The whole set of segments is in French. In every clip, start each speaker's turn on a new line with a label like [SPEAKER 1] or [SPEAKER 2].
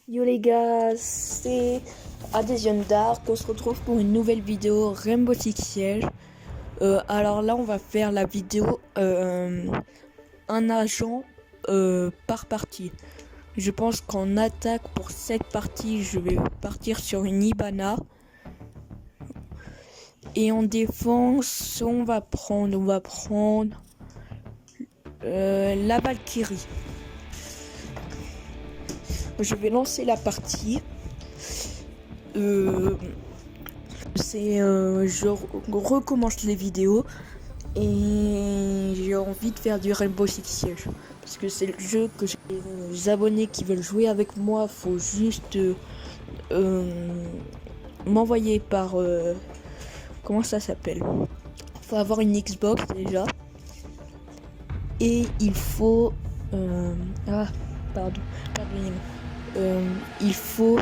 [SPEAKER 1] Yo les gars, c'est Adhesion Dark. On se retrouve pour une nouvelle vidéo Rainbow Six Siege. Alors là, on va faire la vidéo un agent par partie. Je pense qu'en attaque pour cette partie, je vais partir sur une Hibana. Et en défense, on va prendre la Valkyrie. Je vais lancer la partie. Je recommence les vidéos et j'ai envie de faire du Rainbow Six Siege parce que c'est le jeu que j'ai des abonnés qui veulent jouer avec moi. Faut juste m'envoyer par comment ça s'appelle, faut avoir une Xbox déjà et il faut pardonnez-moi, il faut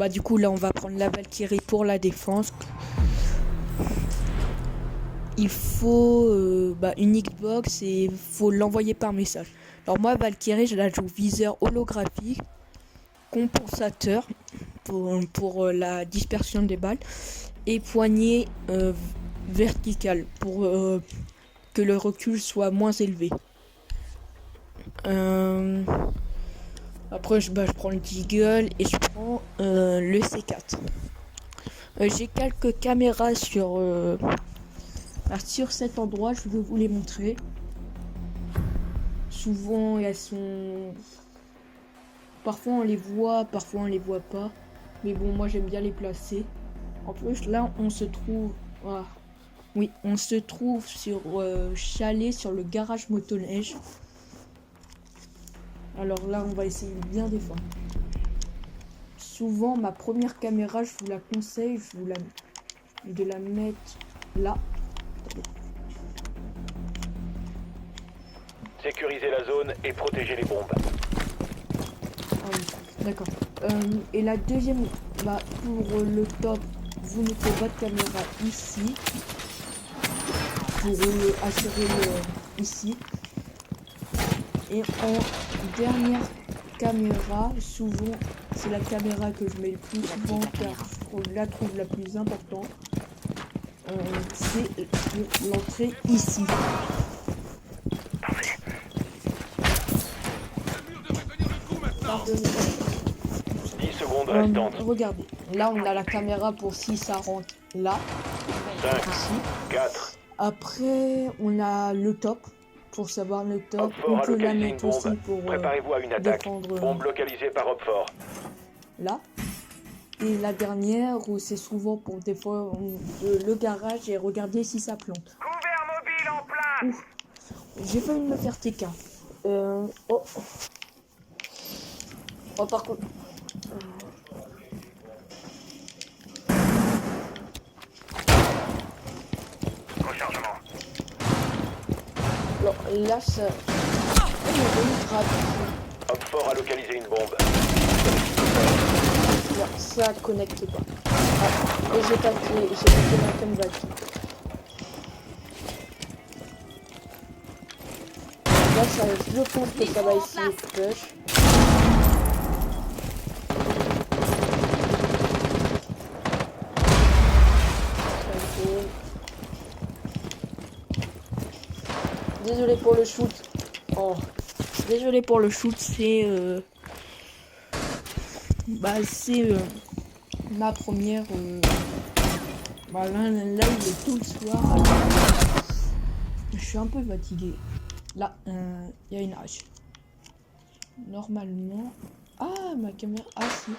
[SPEAKER 1] du coup là on va prendre la Valkyrie pour la défense. Il faut une Xbox et faut l'envoyer par message. Alors moi Valkyrie je la joue viseur holographique, compensateur pour la dispersion des balles et poignée verticale pour que le recul soit moins élevé. Après je prends le Deagle et je prends le C4. J'ai quelques caméras sur cet endroit, je vais vous les montrer. Souvent elles sont... Parfois on les voit, parfois on les voit pas. Mais bon, moi j'aime bien les placer. En plus là on se trouve... Ah. Oui, on se trouve sur Chalet, sur le garage motoneige. Alors là on va essayer de bien défendre. Souvent ma première caméra, je vous la conseille, de la mettre là.
[SPEAKER 2] Sécuriser la zone et protéger les bombes.
[SPEAKER 1] Ah oui, d'accord. Et la deuxième, pour le top, vous mettez votre caméra ici. Pour assurer ici. Et en dernière caméra, souvent, c'est la caméra que je mets le plus souvent car je la trouve la plus importante. C'est l'entrée ici.
[SPEAKER 2] 10 secondes restantes.
[SPEAKER 1] Regardez, là on a la caméra pour si ça rentre là.
[SPEAKER 2] 5,
[SPEAKER 1] Ici.
[SPEAKER 2] 4.
[SPEAKER 1] Après, on a le top pour savoir le top.
[SPEAKER 2] Hopfort
[SPEAKER 1] On
[SPEAKER 2] a
[SPEAKER 1] peut la
[SPEAKER 2] localisé une
[SPEAKER 1] mettre aussi
[SPEAKER 2] bombe.
[SPEAKER 1] pour
[SPEAKER 2] Préparez-vous à une attaque.
[SPEAKER 1] défendre
[SPEAKER 2] Bombe localisée par Hopfort.
[SPEAKER 1] là. Et la dernière où c'est souvent pour défendre le garage et regarder si ça plante.
[SPEAKER 3] Couvert mobile en place.
[SPEAKER 1] J'ai failli me faire TK. Oh par contre.
[SPEAKER 3] Rechargement.
[SPEAKER 1] Alors là ça.
[SPEAKER 2] Hopfort a localisé une bombe.
[SPEAKER 1] Non, ça connecte pas. Ah, et j'ai pété ma convac. Là, ça, je pense que ça va essayer de push. Désolé pour le shoot. Oh, désolé pour le shoot, c'est ma première. Là, il est tout le soir. Je suis un peu fatigué. Là, il y a une hache. Normalement. Ah, ma caméra. Ah, si.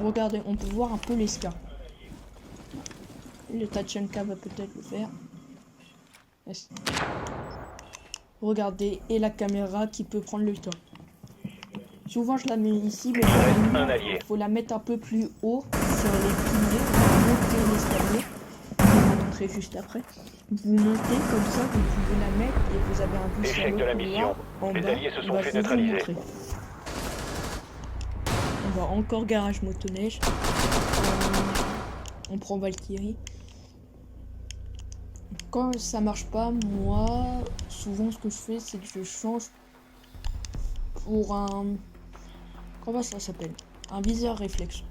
[SPEAKER 1] Regardez, on peut voir un peu les scars. Le Tachenka va peut-être le faire. Yes. Regardez, et la caméra qui peut prendre le temps. Souvent je la mets ici, mais il faut la mettre un peu plus haut sur les piliers, monter l'escalier. Je vais la montrer juste après. Vous montez comme ça, vous pouvez la mettre et vous avez un bus
[SPEAKER 2] Échec de la mission. Les alliés se sont fait neutraliser.
[SPEAKER 1] On va encore garage motoneige. On prend Valkyrie. Quand ça marche pas, moi, souvent ce que je fais, c'est que je change pour un Comment ça s'appelle? Un viseur réflexe.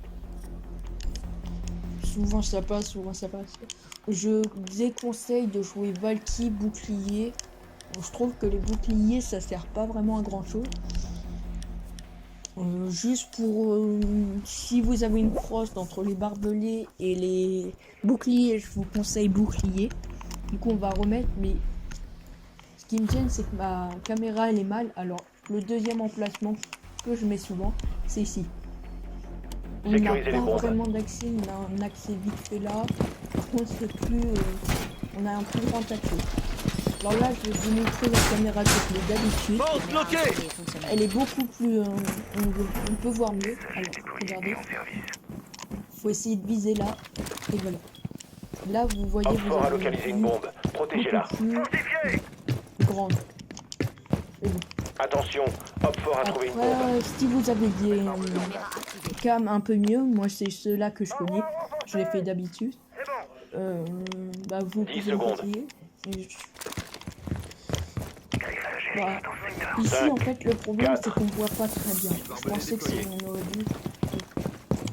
[SPEAKER 1] Souvent ça passe, souvent ça passe. Je déconseille de jouer Valky bouclier. Je trouve que les boucliers ça sert pas vraiment à grand chose. Juste pour si vous avez une crosse entre les barbelés et les boucliers, je vous conseille bouclier. Du coup on va remettre, mais ce qui me gêne c'est que ma caméra elle est mal. Alors le deuxième emplacement que je mets souvent, c'est ici. On n'a
[SPEAKER 2] Sécuriser les
[SPEAKER 1] pas
[SPEAKER 2] bombes.
[SPEAKER 1] vraiment d'accès, on a un accès vite fait là. Par contre c'est plus, on a un plus grand accès. Alors là je vais vous montrer la caméra que d'habitude.
[SPEAKER 4] Porte bloquée.
[SPEAKER 1] Elle est beaucoup plus, on peut voir mieux. Alors regardez, faut essayer de viser là et voilà. Là vous voyez
[SPEAKER 2] Homme
[SPEAKER 1] vous
[SPEAKER 2] fort a
[SPEAKER 1] avez
[SPEAKER 2] localisé une
[SPEAKER 1] vue
[SPEAKER 2] bombe. Protégez-la.
[SPEAKER 1] beaucoup plus grande. Et bon.
[SPEAKER 2] Attention, Homme fort a trouvé une bombe.
[SPEAKER 1] Après, si vous avez des cams un peu mieux, moi c'est ceux-là que je connais, je les fais d'habitude. Bah vous
[SPEAKER 2] 10
[SPEAKER 1] pouvez
[SPEAKER 2] secondes.
[SPEAKER 1] essayer. Bah, ici en fait le problème c'est qu'on voit pas très bien. Je pensais que c'est on aurait dû.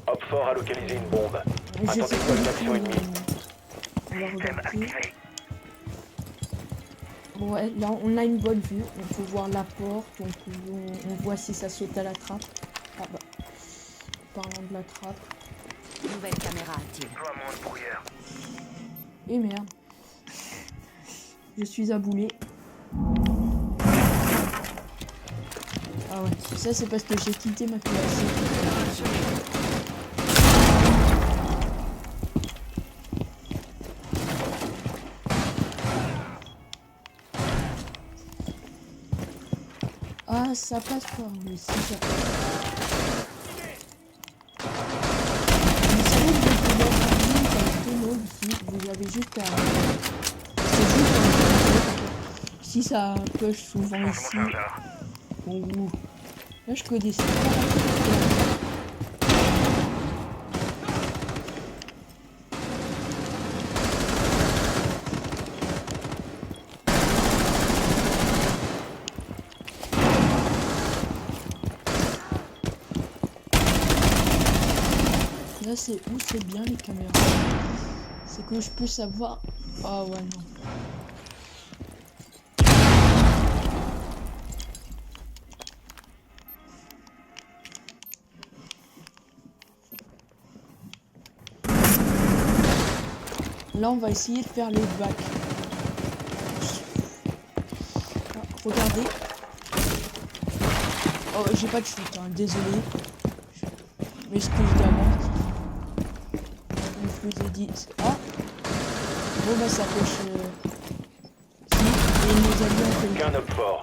[SPEAKER 2] Homme fort a localisé une bombe.
[SPEAKER 1] Je sais
[SPEAKER 2] Attendez
[SPEAKER 1] pas
[SPEAKER 2] une
[SPEAKER 1] du
[SPEAKER 2] action
[SPEAKER 1] tout,
[SPEAKER 2] ennemie.
[SPEAKER 1] on va regarder. Ouais, là on a une bonne vue, on peut voir la porte, on voit si ça saute à la trappe. Ah bah, parlant de la trappe.
[SPEAKER 5] Nouvelle caméra active.
[SPEAKER 3] Toi, mon brouilleur.
[SPEAKER 1] Et merde. Je suis aboulé. Ah ouais, ça c'est parce que j'ai quitté ma classe. Ah, ça passe pas, mais si ça passe. Mais c'est vrai que vous pouvez avoir une comme tonneau ici, vous avez juste à... C'est juste un... Si ça push souvent ici... Oh. Là je connais ça. Là c'est où c'est bien les caméras. C'est que je peux savoir. Ah ouais non. Là on va essayer de faire les bacs. Ah, regardez. Oh j'ai pas de chute, hein, désolé. Mais ce que je dis avant. Je vous ai dit. Ah bon bah ça pêche. Si, et nos alliés ont fait
[SPEAKER 2] Qu'un homme fort.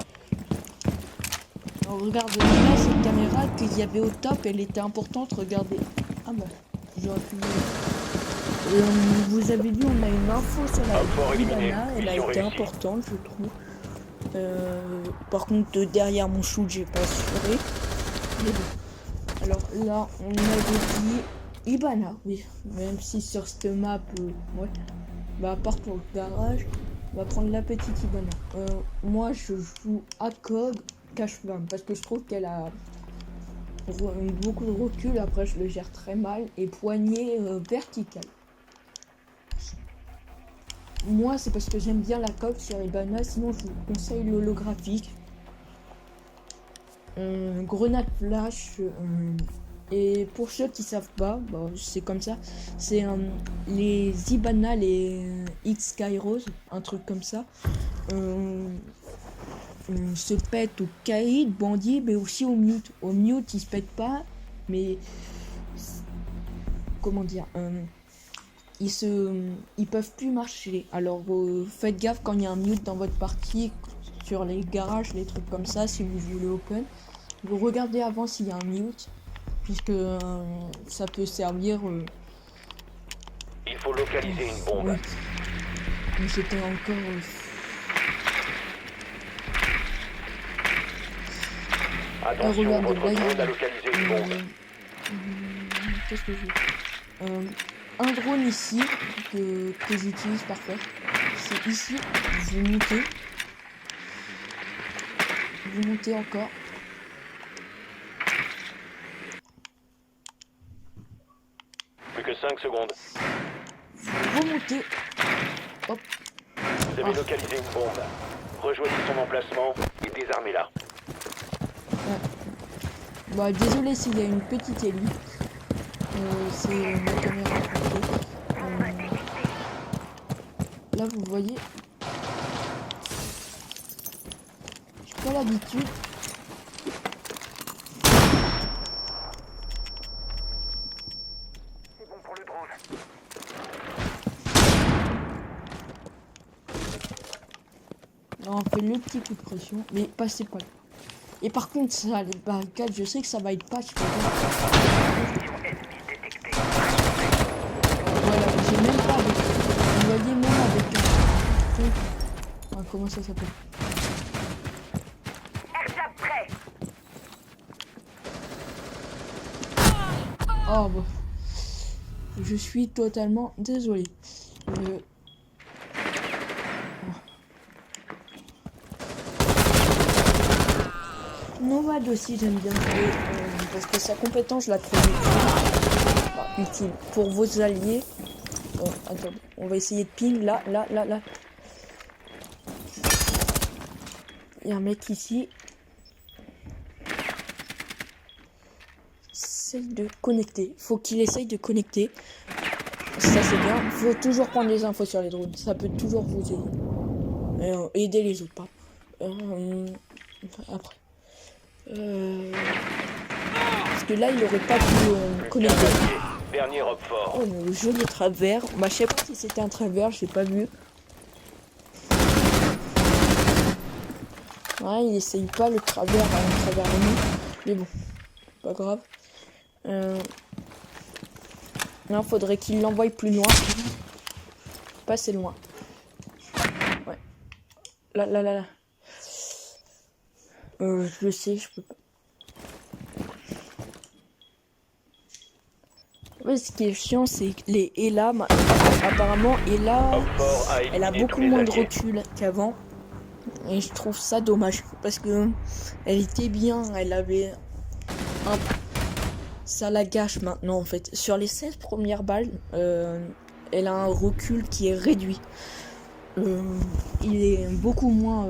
[SPEAKER 1] Alors, regardez là cette caméra qu'il y avait au top, elle était importante, regardez. Ah bah, j'aurais pu... vous avez vu, on a une info sur la
[SPEAKER 2] Homme fort éliminé.
[SPEAKER 1] Ibana, elle a
[SPEAKER 2] Mission
[SPEAKER 1] été
[SPEAKER 2] réussie.
[SPEAKER 1] importante je trouve. Par contre derrière mon shoot j'ai pas assuré. Mais bon. Alors là on avait dit Ibana, oui, même si sur cette map, ouais. Bah à part pour le garage, on va prendre la petite Ibana. Moi je joue ACOG cache-flamme parce que je trouve qu'elle a beaucoup de recul, après je le gère très mal, et poignée verticale. Moi c'est parce que j'aime bien la coque sur Ibana, sinon je vous conseille l'holographique. Grenade flash, et pour ceux qui savent pas, bah, c'est comme ça, c'est les Ibana, les X Kairos, un truc comme ça. Se pète au Kaïd, bandit, mais aussi au mute. Au mute, il se pète pas, mais comment dire, ils peuvent plus marcher. Alors faites gaffe quand il y a un mute dans votre partie, sur les garages, les trucs comme ça, si vous voulez open. Vous regardez avant s'il y a un mute, puisque ça peut servir.
[SPEAKER 2] Il faut localiser une bombe.
[SPEAKER 1] Oui. Mais c'était encore.
[SPEAKER 2] Attention,
[SPEAKER 1] regardez,
[SPEAKER 2] votre
[SPEAKER 1] là, il y a-
[SPEAKER 2] drone a localisé une bombe.
[SPEAKER 1] Qu'est-ce que j'ai un drone ici que j'utilise parfois. C'est ici, vous montez. Vous montez encore.
[SPEAKER 2] 5 secondes.
[SPEAKER 1] Remonter. Hop.
[SPEAKER 2] Vous avez localisé une bombe. Rejoignez son emplacement et désarmez-la.
[SPEAKER 1] Bah désolé s'il y a une petite élue. C'est ma caméra portée. Là vous voyez. J'ai pas l'habitude.
[SPEAKER 3] C'est bon pour le drone.
[SPEAKER 1] Là, on fait le petit coup de pression, mais passez pas là. Et par contre ça, les barricades, je sais que ça va être patch. Voilà, j'ai même pas avec. Vous voyez même avec un truc. Ah, comment ça s'appelle?
[SPEAKER 3] Airship prêt.
[SPEAKER 1] Oh bon. Je suis totalement désolé. Nomad aussi j'aime bien jouer parce que sa compétence je la trouve utile pour vos alliés. Bon, attendez, on va essayer de ping là. Il y a un mec ici. Essaye de connecter. Faut qu'il essaye de connecter. Ça c'est bien. Faut toujours prendre les infos sur les drones. Ça peut toujours vous aider. Aider les autres, pas. Après. Parce que là il aurait pas pu connecter.
[SPEAKER 2] Dernier robe fort.
[SPEAKER 1] Oh le joli travers. Bah je sais pas si c'était un travers, j'ai pas vu. Ouais, il essaye pas le travers un travers ennemi. Mais bon, pas grave. Là faudrait qu'il l'envoie plus loin. Pas assez loin. Ouais. Là. Je le sais, je peux pas. Ouais, ce qui est chiant, c'est que les Ela, apparemment, Ela, elle a beaucoup moins de recul qu'avant. Et je trouve ça dommage. Parce que elle était bien, elle avait un... Ça la gâche maintenant, en fait. Sur les 16 premières balles, elle a un recul qui est réduit. Il est beaucoup moins...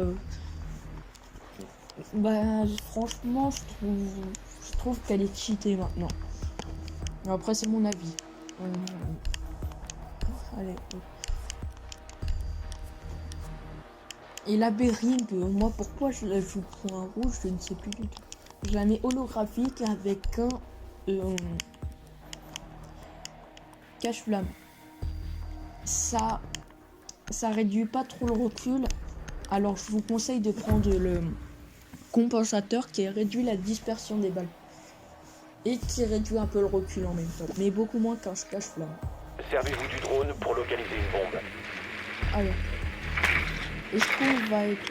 [SPEAKER 1] Bah, franchement, je trouve qu'elle est cheatée maintenant. Après, c'est mon avis. Allez. Et la Bering, moi, pourquoi je la joue point rouge, je ne sais plus du tout. Je la mets holographique avec un cache-flamme. Ça réduit pas trop le recul. Alors, je vous conseille de prendre le compensateur qui réduit la dispersion des balles. Et qui réduit un peu le recul en même temps. Mais beaucoup moins qu'un cache-flamme.
[SPEAKER 2] Servez-vous du drone pour localiser une bombe.
[SPEAKER 1] Alors. Est-ce qu'on va être...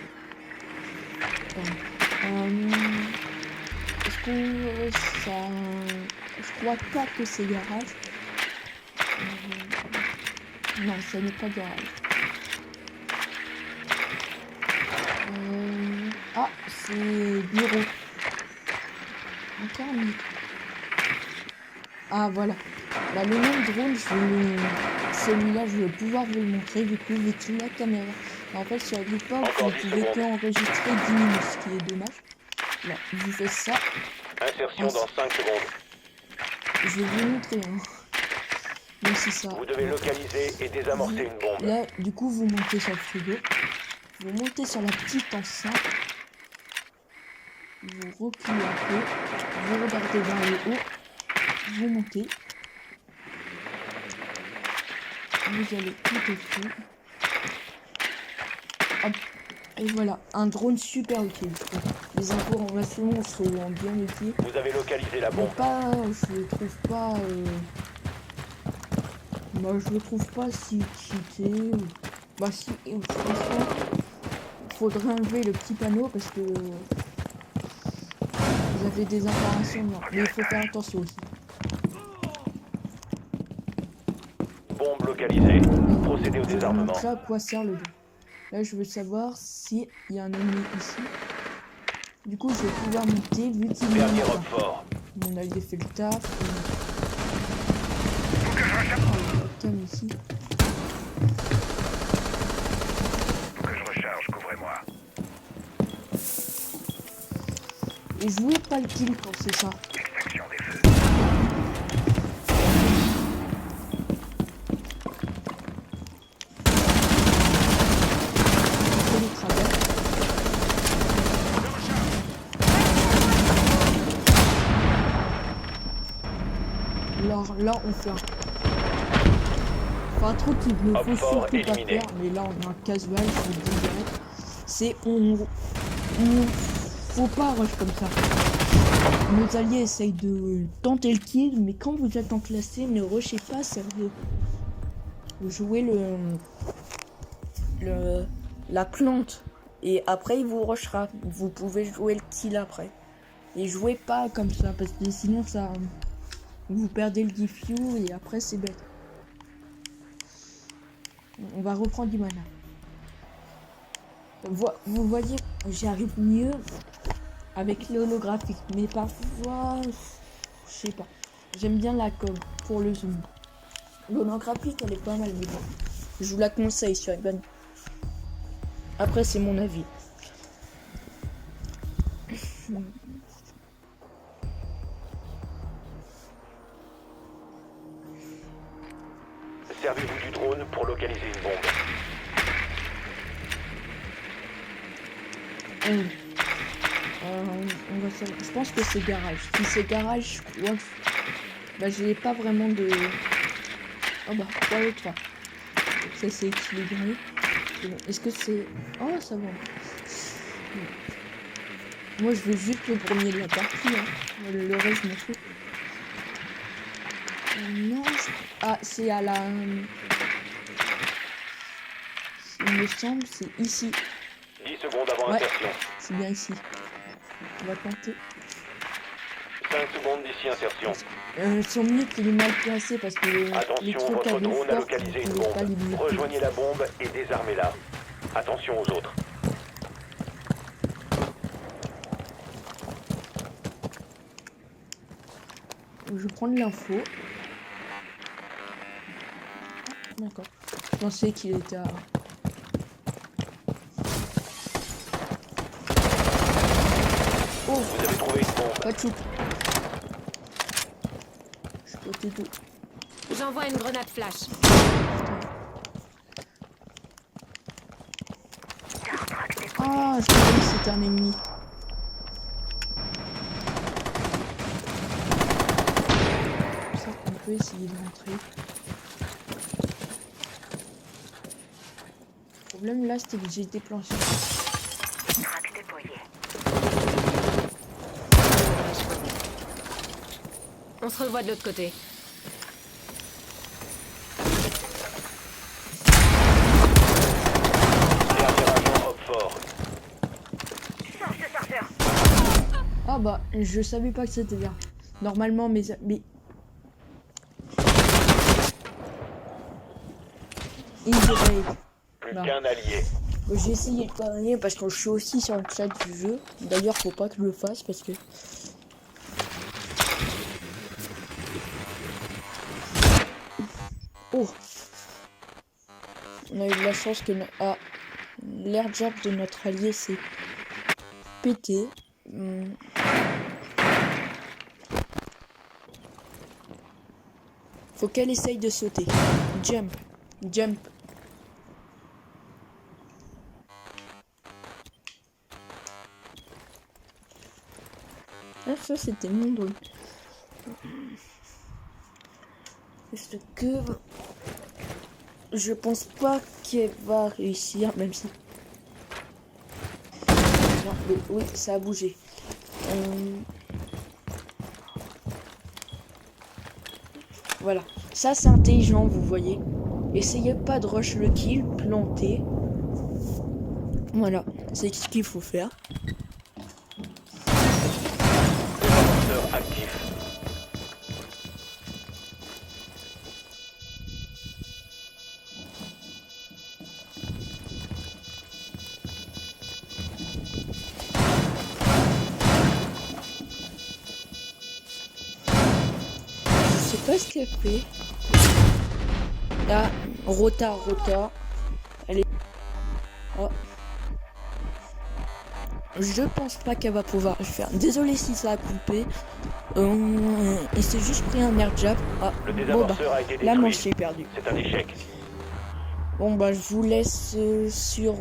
[SPEAKER 1] Est-ce qu'on... ça... Je crois pas que c'est garage. Non, ça n'est pas garage. Ah, c'est bureau. Encore un... Ah, voilà. Bah, le même drone, celui-là, je vais pouvoir vous le montrer. Du coup, vu qu'il a la caméra. En fait, sur Google, vous pouvez qu'enregistrer 10 minutes, ce qui est dommage. Là, vous faites ça.
[SPEAKER 2] Insertion dans 5 secondes.
[SPEAKER 1] Je vais vous montrer. Donc c'est ça.
[SPEAKER 2] Vous devez localiser et désamorcer une bombe.
[SPEAKER 1] Là, du coup, vous montez sur le frigo. Vous montez sur la petite enceinte. Vous reculez un peu. Vous regardez vers le haut. Vous montez. Vous allez tout au fond. Hop. Et voilà, un drone super utile. Les informations sont bien utiles.
[SPEAKER 2] Vous avez localisé la bombe.
[SPEAKER 1] Je le trouve pas. Bah, je le trouve pas si cheaté. Bah, si, franchement, faudrait enlever le petit panneau parce que vous avez des informations. Non. Mais il faut faire attention aussi.
[SPEAKER 2] Bombe localisée. Procédez au désarmement.
[SPEAKER 1] Donc là, à quoi sert le dos? Là, je veux savoir s'il y a un ennemi ici. Du coup, je vais pouvoir monter vu qu'il y a
[SPEAKER 2] Dernier robe fort.
[SPEAKER 1] mon allié fait le taf. Tom ici.
[SPEAKER 3] Que je recharge, couvrez-moi.
[SPEAKER 1] Et jouez pas le kill quand c'est ça.
[SPEAKER 3] Extinction des feux.
[SPEAKER 1] C'est le travers. Alors là on fait un... Enfin un truc qu'il ne faut
[SPEAKER 2] Fort
[SPEAKER 1] surtout pas
[SPEAKER 2] éliminé.
[SPEAKER 1] faire, mais là on a un casual, je vous le dis direct. C'est on faut pas rush comme ça. Nos alliés essayent de tenter le kill, mais quand vous êtes en classé, ne rushez pas, sérieux. Jouez la plante et après il vous rushera. Vous pouvez jouer le kill après. Et jouez pas comme ça parce que sinon ça vous perdez le diffuse et après c'est bête. On va reprendre du mana. Vous voyez, j'arrive mieux avec l'holographique, mais parfois, je sais pas. J'aime bien la com pour le zoom. L'holographique, elle est pas mal, mais bon. Je vous la conseille sur Eban. Après, c'est mon avis.
[SPEAKER 2] Servez-vous du drone pour localiser une bombe.
[SPEAKER 1] On va faire... Je pense que c'est garage. Si c'est garage, je crois que... Bah, j'ai pas vraiment de... Oh bah, 3 ou 3. Ça, c'est équilibré. Est-ce que c'est... Oh, ça va. Moi, je veux juste le premier de la partie. Hein. Le reste, je m'en fous. Non. Ah, c'est à la... Il me semble, c'est ici.
[SPEAKER 2] 10 secondes avant
[SPEAKER 1] Ouais.
[SPEAKER 2] insertion.
[SPEAKER 1] C'est bien ici. On va tenter.
[SPEAKER 2] 5 secondes d'ici insertion.
[SPEAKER 1] Son mute il est mal placé parce que les
[SPEAKER 2] Attention,
[SPEAKER 1] trucs à
[SPEAKER 2] votre
[SPEAKER 1] deux
[SPEAKER 2] drone a
[SPEAKER 1] forces,
[SPEAKER 2] localisé
[SPEAKER 1] vous
[SPEAKER 2] une
[SPEAKER 1] pouvez pas les
[SPEAKER 2] bombe.
[SPEAKER 1] bloquer.
[SPEAKER 2] Rejoignez la bombe et désarmez-la. Attention aux autres.
[SPEAKER 1] Je vais prendre l'info. D'accord. Je pensais qu'il était à... Oh,
[SPEAKER 2] Vous avez trouvé une bombe.
[SPEAKER 1] pas de shoot. Je peux tout.
[SPEAKER 5] J'envoie une grenade flash.
[SPEAKER 1] Ah, je croyais que c'était un ennemi. Ça, on peut essayer de rentrer. Le problème là, c'était que j'ai été planché.
[SPEAKER 3] Traque déployée.
[SPEAKER 5] On se revoit de l'autre côté.
[SPEAKER 2] Dernier agent hop fort.
[SPEAKER 3] Charge de chargeur.
[SPEAKER 1] Ah bah, je savais pas que c'était bien. Normalement, mais... Easy raid.
[SPEAKER 2] Plus
[SPEAKER 1] Non.
[SPEAKER 2] qu'un allié.
[SPEAKER 1] Bon, j'ai essayé de parler parce que je suis aussi sur le chat du jeu. D'ailleurs, faut pas que je le fasse parce que... Oh! On a eu de la chance que... Ah! L'air jab de notre allié s'est pété. Faut qu'elle essaye de sauter. Jump. Jump. Ah, ça c'était mon drone. Est-ce que... Je pense pas qu'elle va réussir, même si... Non, mais oui, ça a bougé. Voilà. Ça c'est intelligent, vous voyez. Essayez pas de rush le kill, planter. Voilà, c'est ce qu'il faut faire.
[SPEAKER 2] Défenseur actif.
[SPEAKER 1] Je sais pas ce qu'elle fait. Là, Rota. Elle est... Oh. Je pense pas qu'elle va pouvoir le faire. Désolé si ça a coupé. Il s'est juste pris un air jab. Ah,
[SPEAKER 2] Le
[SPEAKER 1] bon bah,
[SPEAKER 2] désamorceur a été
[SPEAKER 1] la
[SPEAKER 2] détruit.
[SPEAKER 1] manche est perdue.
[SPEAKER 2] C'est un échec.
[SPEAKER 1] Bon bah, je vous laisse sur...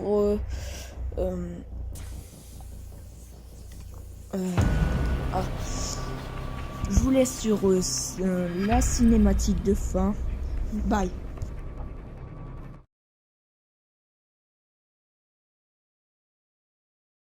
[SPEAKER 1] Je vous laisse sur la cinématique de fin. Bye.